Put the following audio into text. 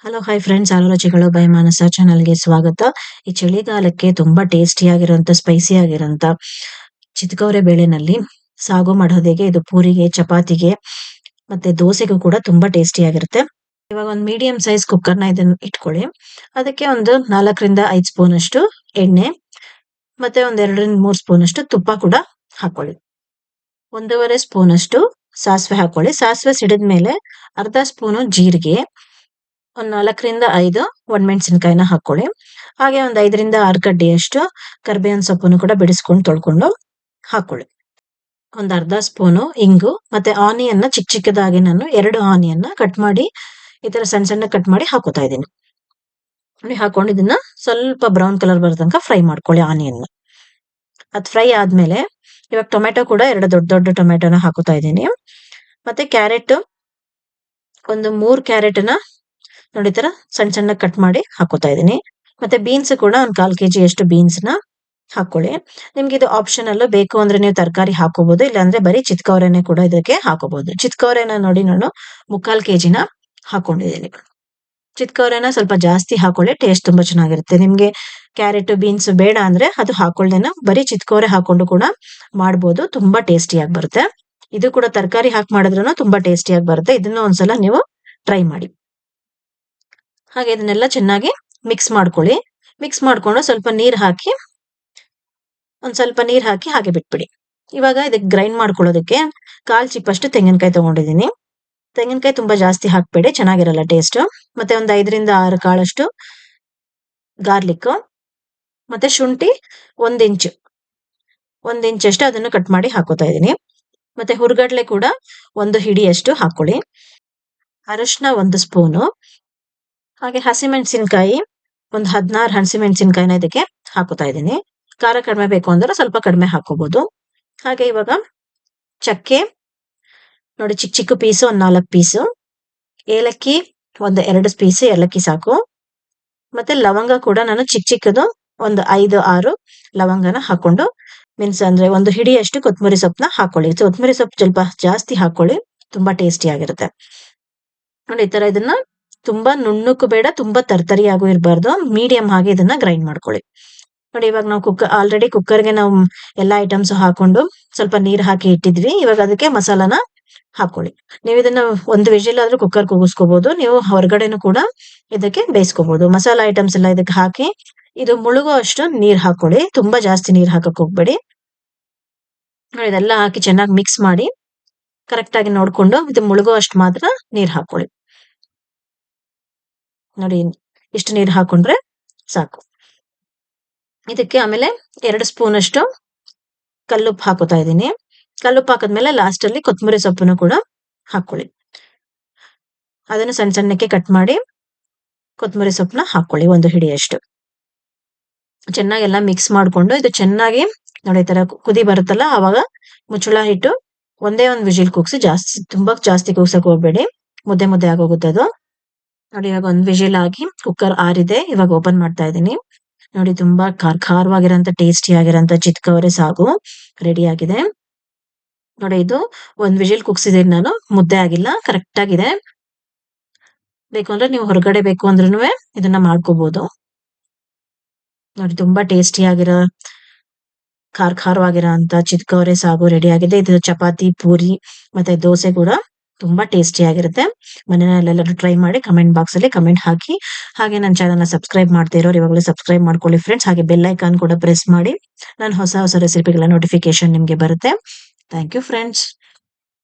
Hello hi friends, ಆಲೋಚನೆಗಳು by ಮಾನಸ ಚಾನಲ್ಗೆ ಸ್ವಾಗತ. ಈ ಚಳಿಗಾಲಕ್ಕೆ ತುಂಬಾ ಟೇಸ್ಟಿ ಆಗಿರೋಂಥ ಸ್ಪೈಸಿ ಆಗಿರೋಂಥ ಚಿತ್ಕೌರೆ ಬೇಳೆನಲ್ಲಿ ಸಾಗು ಮಾಡೋದು ಹೇಗೆ, ಇದು ಪೂರಿಗೆ, ಚಪಾತಿಗೆ ಮತ್ತೆ ದೋಸೆಗೂ ಕೂಡ ತುಂಬಾ ಟೇಸ್ಟಿ ಆಗಿರುತ್ತೆ. ಇವಾಗ ಒಂದು ಮೀಡಿಯಂ ಸೈಜ್ ಕುಕ್ಕರ್ನ ಇದನ್ನ ಇಟ್ಕೊಳ್ಳಿ. ಅದಕ್ಕೆ ಒಂದು 4 ರಿಂದ 5 ಸ್ಪೂನ್ ಅಷ್ಟು ಎಣ್ಣೆ ಮತ್ತೆ ಒಂದ್ 2 ರಿಂದ 3 ಸ್ಪೂನ್ ಅಷ್ಟು ತುಪ್ಪ ಕೂಡ ಹಾಕೊಳ್ಳಿ. 1.5 ಸ್ಪೂನ್ ಅಷ್ಟು ಸಾಸಿವೆ ಹಾಕೊಳ್ಳಿ. ಸಾಸಿವೆ ಸಿಡಿದ್ಮೇಲೆ ಅರ್ಧ ಸ್ಪೂನು ಜೀರಿಗೆ, ಒಂದ್ 4 ರಿಂದ 5 ಒಣಮೆಣಸಿನಕಾಯಿನ ಹಾಕೊಳ್ಳಿ. ಹಾಗೆ ಒಂದ್ 5 ರಿಂದ 6 ಕಡ್ಡಿಯಷ್ಟು ಕರ್ಬೇವಿನ ಸೊಪ್ಪನ್ನು ಕೂಡ ಬಿಡಿಸ್ಕೊಂಡು ತೊಳ್ಕೊಂಡು ಹಾಕೊಳ್ಳಿ. ಒಂದ್ ಅರ್ಧ ಸ್ಪೂನು ಇಂಗು ಮತ್ತೆ ಆನಿಯನ್ ಚಿಕ್ಕ ಚಿಕ್ಕದಾಗಿ ನಾನು 2 ಆನಿಯನ್ ಕಟ್ ಮಾಡಿ ಈ ತರ ಸಣ್ಣ ಸಣ್ಣ ಕಟ್ ಮಾಡಿ ಹಾಕೋತಾ ಇದ್ದೀನಿ. ಹಾಕೊಂಡು ಇದನ್ನ ಸ್ವಲ್ಪ ಬ್ರೌನ್ ಕಲರ್ ಬರೋ ತನಕ ಫ್ರೈ ಮಾಡ್ಕೊಳ್ಳಿ ಆನಿಯನ್. ಅದ್ ಫ್ರೈ ಆದ್ಮೇಲೆ ಇವಾಗ ಟೊಮೆಟೊ ಕೂಡ 2 ದೊಡ್ಡ ದೊಡ್ಡ ಟೊಮೆಟೊನ ಹಾಕೋತಾ ಇದ್ದೀನಿ. ಮತ್ತೆ ಕ್ಯಾರೆಟ್ ಒಂದು 3 ಕ್ಯಾರೆಟ್ನ ನೋಡಿ ತರ ಸಣ್ಣ ಸಣ್ಣ ಕಟ್ ಮಾಡಿ ಹಾಕೋತಾ ಇದ್ದೀನಿ. ಮತ್ತೆ ಬೀನ್ಸ್ ಕೂಡ ಒಂದ್ 1/4 kg ಅಷ್ಟು ಬೀನ್ಸ್ ನ ಹಾಕೊಳ್ಳಿ. ನಿಮ್ಗೆ ಇದು ಆಪ್ಷನಲ್, ಬೇಕು ಅಂದ್ರೆ ನೀವು ತರಕಾರಿ ಹಾಕೋಬಹುದು, ಇಲ್ಲಾಂದ್ರೆ ಬರೀ ಚಿತ್ಕೌರೆನೆ ಕೂಡ ಇದಕ್ಕೆ ಹಾಕೋಬಹುದು. ಚಿತ್ಕೌರೆನ ನೋಡಿ ನಾನು 3/4 kg ಹಾಕೊಂಡಿದ್ದೀನಿ. ಚಿತ್ಕೌರೆನ ಸ್ವಲ್ಪ ಜಾಸ್ತಿ ಹಾಕೊಳ್ಳಿ, ಟೇಸ್ಟ್ ತುಂಬಾ ಚೆನ್ನಾಗಿರುತ್ತೆ. ನಿಮ್ಗೆ ಕ್ಯಾರೆಟ್ ಬೀನ್ಸ್ ಬೇಡ ಅಂದ್ರೆ ಅದು ಹಾಕೊಳ್ದೇನ ಬರೀ ಚಿತ್ಕೌರೆ ಹಾಕೊಂಡು ಕೂಡ ಮಾಡ್ಬೋದು, ತುಂಬಾ ಟೇಸ್ಟಿಯಾಗಿ ಬರುತ್ತೆ. ಇದು ಕೂಡ ತರಕಾರಿ ಹಾಕಿ ಮಾಡಿದ್ರೂ ತುಂಬಾ ಟೇಸ್ಟಿಯಾಗಿ ಬರುತ್ತೆ. ಇದನ್ನ ಒಂದ್ಸಲ ನೀವು ಟ್ರೈ ಮಾಡಿ. ಹಾಗೆ ಇದನ್ನೆಲ್ಲ ಚೆನ್ನಾಗಿ ಮಿಕ್ಸ್ ಮಾಡ್ಕೊಳ್ಳಿ. ಮಿಕ್ಸ್ ಮಾಡ್ಕೊಂಡು ಸ್ವಲ್ಪ ನೀರ್ ಹಾಕಿ ಹಾಗೆ ಬಿಟ್ಬಿಡಿ. ಇವಾಗ ಇದಕ್ಕೆ ಗ್ರೈಂಡ್ ಮಾಡ್ಕೊಳ್ಳೋದಕ್ಕೆ 1/4 ಚಿಪ್ಪಷ್ಟು ತೆಂಗಿನಕಾಯಿ ತಗೊಂಡಿದ್ದೀನಿ. ತೆಂಗಿನಕಾಯಿ ತುಂಬಾ ಜಾಸ್ತಿ ಹಾಕ್ಬೇಡಿ, ಚೆನ್ನಾಗಿರಲ್ಲ ಟೇಸ್ಟ್. ಮತ್ತೆ ಒಂದ್ 5 ರಿಂದ 6 ಕಾಳಷ್ಟು ಗಾರ್ಲಿಕ್, ಮತ್ತೆ ಶುಂಠಿ 1 ಇಂಚ್ ಅಷ್ಟು ಅದನ್ನು ಕಟ್ ಮಾಡಿ ಹಾಕೋತಾ ಇದ್ದೀನಿ. ಮತ್ತೆ ಹುರ್ಗಡ್ಲೆ ಕೂಡ 1 ಹಿಡಿಯಷ್ಟು ಹಾಕೊಳ್ಳಿ. ಅರಿಶಿನ 1 ಸ್ಪೂನು, ಹಾಗೆ ಹಸಿಮೆಣಸಿನಕಾಯಿ ಒಂದು 16 ಹಸಿಮೆಣಸಿನಕಾಯಿನ ಇದಕ್ಕೆ ಹಾಕೋತಾ ಇದ್ದೀನಿ. ಖಾರ ಕಡಿಮೆ ಬೇಕು ಅಂದ್ರೆ ಸ್ವಲ್ಪ ಕಡಿಮೆ ಹಾಕೋಬಹುದು. ಹಾಗೆ ಇವಾಗ ಚಕ್ಕೆ ನೋಡಿ ಚಿಕ್ಕ ಚಿಕ್ಕ ಪೀಸು ಒಂದ್ 4 ಪೀಸು, ಏಲಕ್ಕಿ ಒಂದು 2 ಪೀಸ್ ಏಲಕ್ಕಿ ಸಾಕು. ಮತ್ತೆ ಲವಂಗ ಕೂಡ ನಾನು ಚಿಕ್ಕ ಚಿಕ್ಕದು ಒಂದು 5-6 ಲವಂಗನ ಹಾಕೊಂಡು ಮೀನ್ಸ್ ಅಂದ್ರೆ 1 ಹಿಡಿಯಷ್ಟು ಕೊತ್ತಂಬರಿ ಸೊಪ್ಪನ್ನ ಹಾಕೊಳ್ಳಿ. ಕೊತ್ತಂಬರಿ ಸೊಪ್ಪು ಸ್ವಲ್ಪ ಜಾಸ್ತಿ ಹಾಕೊಳ್ಳಿ, ತುಂಬಾ ಟೇಸ್ಟಿ ಆಗಿರುತ್ತೆ. ನೋಡಿ ಈ ತರ ಇದನ್ನ ತುಂಬಾ ನುಣ್ಣಕ್ಕೂ ಬೇಡ, ತುಂಬಾ ತರ್ತರಿಯಾಗೂ ಇರಬಾರ್ದು, ಮೀಡಿಯಂ ಆಗಿ ಇದನ್ನ ಗ್ರೈಂಡ್ ಮಾಡ್ಕೊಳ್ಳಿ. ನೋಡಿ ಇವಾಗ ನಾವು ಆಲ್ರೆಡಿ ಕುಕ್ಕರ್ಗೆ ನಾವು ಎಲ್ಲಾ ಐಟಮ್ಸ್ ಹಾಕೊಂಡು ಸ್ವಲ್ಪ ನೀರ್ ಹಾಕಿ ಇಟ್ಟಿದ್ವಿ. ಇವಾಗ ಅದಕ್ಕೆ ಮಸಾಲಾನ ಹಾಕೊಳ್ಳಿ. ನೀವು ಇದನ್ನ 1 ವಿಜಿಲ್ ಆದ್ರೂ ಕುಕ್ಕರ್ ಕೂಗಿಸ್ಕೋಬಹುದು, ನೀವು ಹೊರಗಡೆನು ಕೂಡ ಇದಕ್ಕೆ ಬೇಯಿಸ್ಕೋಬಹುದು. ಮಸಾಲಾ ಐಟಮ್ಸ್ ಎಲ್ಲ ಇದಕ್ಕೆ ಹಾಕಿ ಇದು ಮುಳುಗೋ ಅಷ್ಟು ನೀರ್ ಹಾಕೊಳ್ಳಿ, ತುಂಬಾ ಜಾಸ್ತಿ ನೀರ್ ಹಾಕಕ್ ಹೋಗ್ಬೇಡಿ. ನೋಡಿ ಇದೆಲ್ಲ ಹಾಕಿ ಚೆನ್ನಾಗಿ ಮಿಕ್ಸ್ ಮಾಡಿ ಕರೆಕ್ಟ್ ಆಗಿ ನೋಡ್ಕೊಂಡು ಇದು ಮುಳುಗೋ ಅಷ್ಟು ಮಾತ್ರ ನೀರ್ ಹಾಕೊಳ್ಳಿ. ನೋಡಿ ಇಷ್ಟು ನೀರು ಹಾಕೊಂಡ್ರೆ ಸಾಕು. ಇದಕ್ಕೆ ಆಮೇಲೆ 2 ಸ್ಪೂನ್ ಅಷ್ಟು ಕಲ್ಲುಪ್ಪು ಹಾಕೋತಾ ಇದ್ದೀನಿ. ಕಲ್ಲುಪ್ಪು ಹಾಕಿದ್ಮೇಲೆ ಲಾಸ್ಟ್ ಅಲ್ಲಿ ಕೊತ್ತಂಬರಿ ಸೊಪ್ಪನ್ನು ಕೂಡ ಹಾಕೊಳ್ಳಿ. ಅದನ್ನು ಸಣ್ಣ ಸಣ್ಣಕ್ಕೆ ಕಟ್ ಮಾಡಿ ಕೊತ್ತಂಬರಿ ಸೊಪ್ಪನ್ನ ಹಾಕೊಳ್ಳಿ 1 ಹಿಡಿಯಷ್ಟು. ಚೆನ್ನಾಗಿ ಎಲ್ಲ ಮಿಕ್ಸ್ ಮಾಡ್ಕೊಂಡು ಇದು ಚೆನ್ನಾಗಿ ನೋಡಿ ಈ ತರ ಕುದಿ ಬರುತ್ತಲ್ಲ, ಅವಾಗ ಮುಚ್ಚಳ ಇಟ್ಟು ಒಂದೇ ಒಂದು ವಿಜಿಲ್ ಕೂಗ್ಸಿ, ತುಂಬಾ ಜಾಸ್ತಿ ಕೂಗ್ಸಕ್ ಹೋಗ್ಬೇಡಿ, ಮುದ್ದೆ ಮುದ್ದೆ ಆಗೋಗುತ್ತೆ ಅದು. ನೋಡಿ ಇವಾಗ 1 ವಿಜಿಲ್ ಆಗಿ ಕುಕ್ಕರ್ ಆರಿದೆ. ಇವಾಗ ಓಪನ್ ಮಾಡ್ತಾ ಇದ್ದೀನಿ. ನೋಡಿ ತುಂಬಾ ಖಾರವಾಗಿರೋಂಥ ಟೇಸ್ಟಿ ಆಗಿರೋಂಥ ಚಿತ್ಕೌರೆ ಸಾಗು ರೆಡಿ ಆಗಿದೆ. ನೋಡಿ ಇದು 1 ವಿಜಿಲ್ ಕುಗ್ಸಿದೀನಿ ನಾನು, ಮುದ್ದೆ ಆಗಿಲ್ಲ, ಕರೆಕ್ಟ್ ಆಗಿದೆ. ಬೇಕು ಅಂದ್ರೆ ನೀವು ಹೊರಗಡೆ ಬೇಕು ಅಂದ್ರೂ ಇದನ್ನ ಮಾಡ್ಕೋಬಹುದು. ನೋಡಿ ತುಂಬಾ ಟೇಸ್ಟಿ ಆಗಿರೋ ಖಾರವಾಗಿರೋ ಅಂತ ಚಿತ್ಕೌರೆ ಸಾಗು ರೆಡಿ ಆಗಿದೆ. ಇದು ಚಪಾತಿ, ಪೂರಿ ಮತ್ತೆ ದೋಸೆ ಕೂಡ ತುಂಬಾ ಟೇಸ್ಟಿ ಆಗಿರುತ್ತೆ. ಮನೆಯಲ್ಲೆಲ್ಲರೂ ಟ್ರೈ ಮಾಡಿ ಕಮೆಂಟ್ ಬಾಕ್ಸ್ ಅಲ್ಲಿ ಕಮೆಂಟ್ ಹಾಕಿ. ಹಾಗೆ ನನ್ನ ಚಾನಲ್ ನ ಸಬ್ಸ್ಕ್ರೈಬ್ ಮಾಡ್ತಾ ಇರೋರು ಇವಾಗಲೇ ಸಬ್ಸ್ಕ್ರೈಬ್ ಮಾಡ್ಕೊಳ್ಳಿ ಫ್ರೆಂಡ್ಸ್. ಹಾಗೆ ಬೆಲ್ ಐಕಾನ್ ಕೂಡ ಪ್ರೆಸ್ ಮಾಡಿ, ನಾನು ಹೊಸ ರೆಸಿಪಿಗಳ ನೋಟಿಫಿಕೇಶನ್ ನಿಮ್ಗೆ ಬರುತ್ತೆ. Thank you friends.